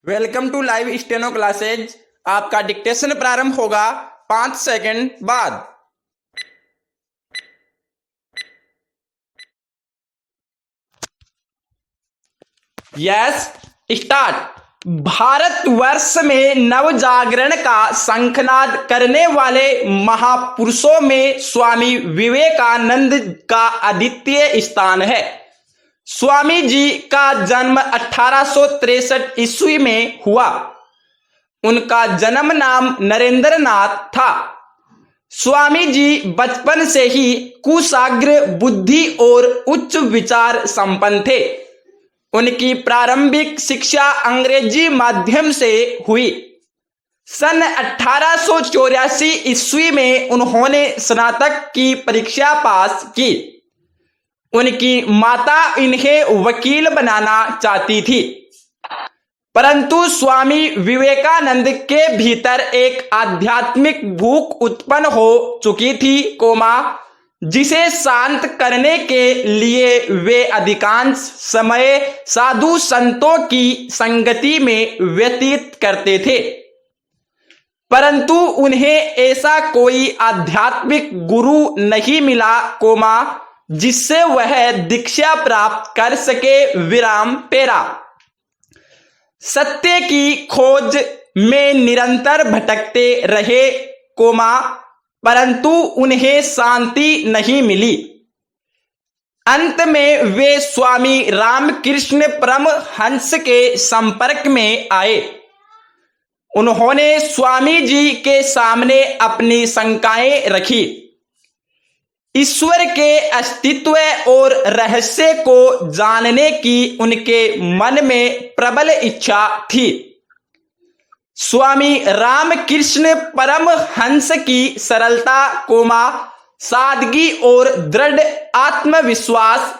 Welcome to live steno classes. आपका dictation प्रारंभ होगा 5 सेकंड बाद। Yes, start. भारतवर्ष में नवजागरण का शंखनाद करने वाले महापुरुषों में स्वामी विवेकानंद का अद्वितीय स्थान है। स्वामी जी का जन्म 1863 ईस्वी में हुआ। उनका जन्म नाम नरेंद्र नाथ था। स्वामी जी बचपन से ही कुशाग्र बुद्धि और उच्च विचार संपन्न थे। उनकी प्रारंभिक शिक्षा अंग्रेजी माध्यम से हुई। सन 1884 ईस्वी में उन्होंने स्नातक की परीक्षा पास की। उनकी माता इन्हें वकील बनाना चाहती थी, परंतु स्वामी विवेकानंद के भीतर एक आध्यात्मिक भूख उत्पन्न हो चुकी थी, जिसे शांत करने के लिए वे अधिकांश समय साधु संतों की संगति में व्यतीत करते थे। परंतु उन्हें ऐसा कोई आध्यात्मिक गुरु नहीं मिला, जिससे वह दीक्षा प्राप्त कर सके। विराम पेरा। सत्य की खोज में निरंतर भटकते रहे, परंतु उन्हें शांति नहीं मिली। अंत में वे स्वामी रामकृष्ण परमहंस के संपर्क में आए। उन्होंने स्वामी जी के सामने अपनी शंकाएं रखी। ईश्वर के अस्तित्व और रहस्य को जानने की उनके मन में प्रबल इच्छा थी। स्वामी रामकृष्ण परमहंस की सरलता, सादगी और दृढ़ आत्मविश्वास,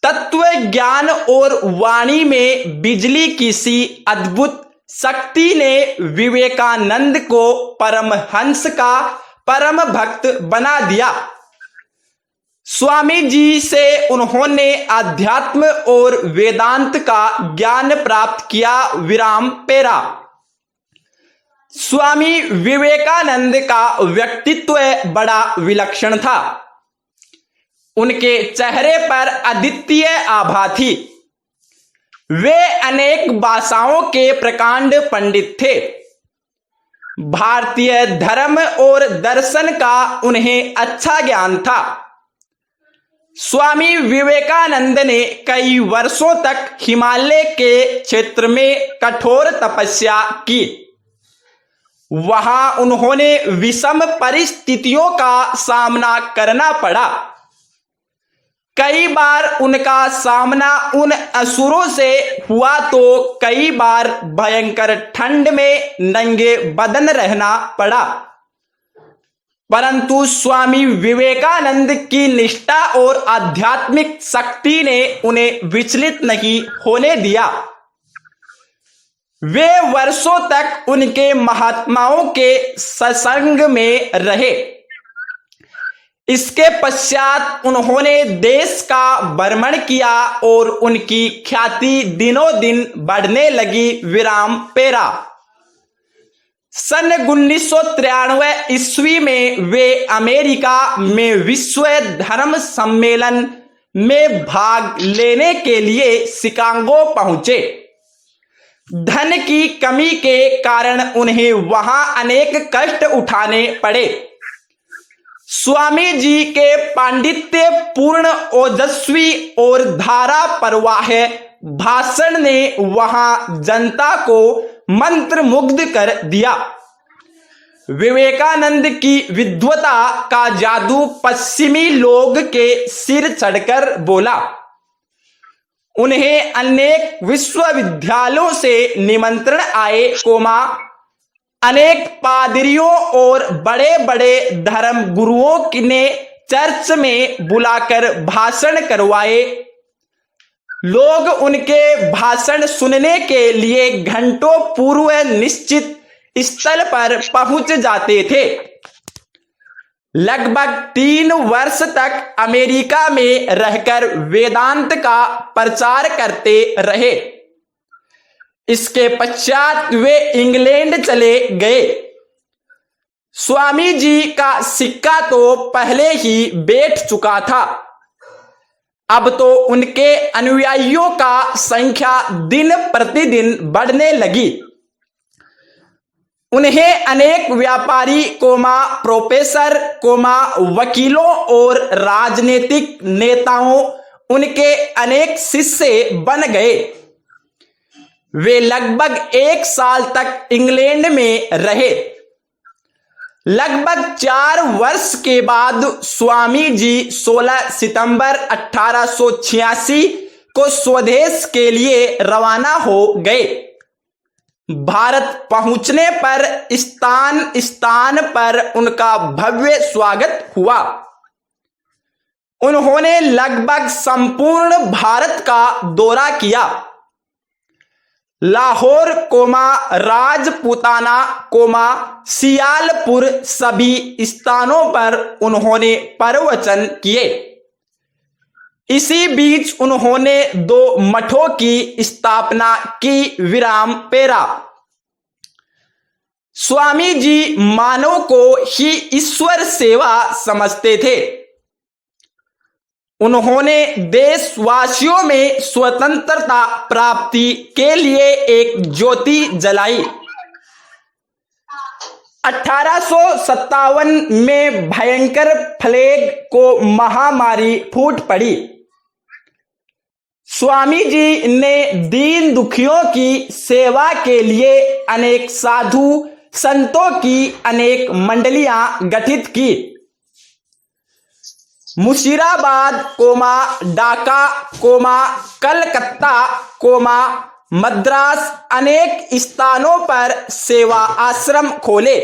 तत्व ज्ञान और वाणी में बिजली की सी अद्भुत शक्ति ने विवेकानंद को परमहंस का परम भक्त बना दिया। स्वामी जी से उन्होंने अध्यात्म और वेदांत का ज्ञान प्राप्त किया। विराम पेरा। स्वामी विवेकानंद का व्यक्तित्व बड़ा विलक्षण था। उनके चेहरे पर अद्वितीय आभा थी। वे अनेक भाषाओं के प्रकांड पंडित थे। भारतीय धर्म और दर्शन का उन्हें अच्छा ज्ञान था। स्वामी विवेकानंद ने कई वर्षों तक हिमालय के क्षेत्र में कठोर तपस्या की। वहां उन्होंने विषम परिस्थितियों का सामना करना पड़ा। कई बार उनका सामना उन असुरों से हुआ, तो कई बार भयंकर ठंड में नंगे बदन रहना पड़ा, परंतु स्वामी विवेकानंद की निष्ठा और आध्यात्मिक शक्ति ने उन्हें विचलित नहीं होने दिया। वे वर्षों तक उनके महात्माओं के सत्संग में रहे। इसके पश्चात उन्होंने देश का भ्रमण किया और उनकी ख्याति दिनों दिन बढ़ने लगी। विराम पेरा। सन 1993 ईस्वी में वे अमेरिका में विश्व धर्म सम्मेलन में भाग लेने के लिए शिकागो पहुंचे। धन की कमी के कारण उन्हें वहां अनेक कष्ट उठाने पड़े। स्वामी जी के पांडित्य पूर्ण, ओजस्वी और धारा प्रवाह भाषण ने वहां जनता को मंत्रमुग्ध कर दिया। विवेकानंद की विद्वता का जादू पश्चिमी लोग के सिर चढ़कर बोला। उन्हें अनेक विश्वविद्यालयों से निमंत्रण आए, अनेक पादरियों और बड़े बड़े धर्म गुरुओं ने चर्च में बुलाकर भाषण करवाए। लोग उनके भाषण सुनने के लिए घंटों पूर्व निश्चित स्थल पर पहुंच जाते थे। लगभग 3 वर्ष तक अमेरिका में रहकर वेदांत का प्रचार करते रहे। इसके पश्चात वे इंग्लैंड चले गए। स्वामी जी का सिक्का तो पहले ही बैठ चुका था, अब तो उनके अनुयायियों का संख्या दिन प्रतिदिन बढ़ने लगी। उन्हें अनेक व्यापारी प्रोफेसर वकीलों और राजनीतिक नेताओं उनके अनेक शिष्य बन गए। वे लगभग 1 साल तक इंग्लैंड में रहे। लगभग 4 वर्ष के बाद स्वामी जी 16 सितंबर 1886 को स्वदेश के लिए रवाना हो गए। भारत पहुंचने पर स्थान स्थान पर उनका भव्य स्वागत हुआ। उन्होंने लगभग संपूर्ण भारत का दौरा किया। लाहौर राजपूताना सियालपुर सभी स्थानों पर उन्होंने प्रवचन किए। इसी बीच उन्होंने 2 मठों की स्थापना की। विरामपेरा। स्वामी जी मानव को ही ईश्वर सेवा समझते थे। उन्होंने देशवासियों में स्वतंत्रता प्राप्ति के लिए एक ज्योति जलाई। 1857 में भयंकर प्लेग को महामारी फूट पड़ी। स्वामी जी ने दीन दुखियों की सेवा के लिए अनेक साधु संतों की अनेक मंडलियां गठित की। मुशीराबाद ढाका कलकत्ता मद्रास अनेक स्थानों पर सेवा आश्रम खोले।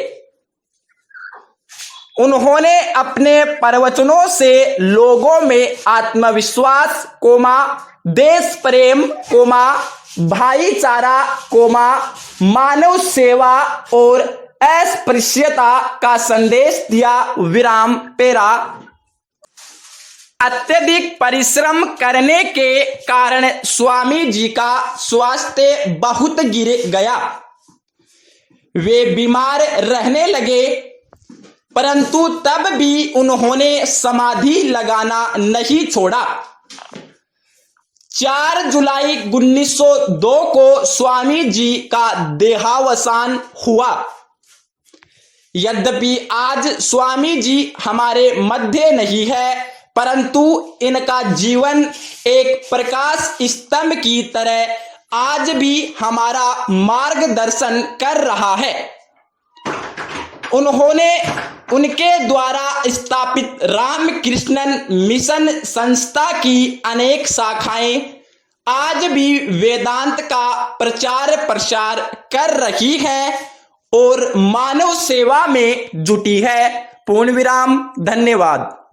उन्होंने अपने प्रवचनों से लोगों में आत्मविश्वास देश प्रेम भाईचारा मानव सेवा और अस्पृश्यता का संदेश दिया। विरामपेरा। अत्यधिक परिश्रम करने के कारण स्वामी जी का स्वास्थ्य बहुत गिर गया। वे बीमार रहने लगे, परंतु तब भी उन्होंने समाधि लगाना नहीं छोड़ा। 4 जुलाई 1902 को स्वामी जी का देहावसान हुआ। यद्यपि आज स्वामी जी हमारे मध्य नहीं है, परंतु इनका जीवन एक प्रकाश स्तंभ की तरह आज भी हमारा मार्गदर्शन कर रहा है। उन्होंने उनके द्वारा स्थापित रामकृष्णन मिशन संस्था की अनेक शाखाएं आज भी वेदांत का प्रचार प्रसार कर रही है और मानव सेवा में जुटी है। पूर्ण विराम। धन्यवाद।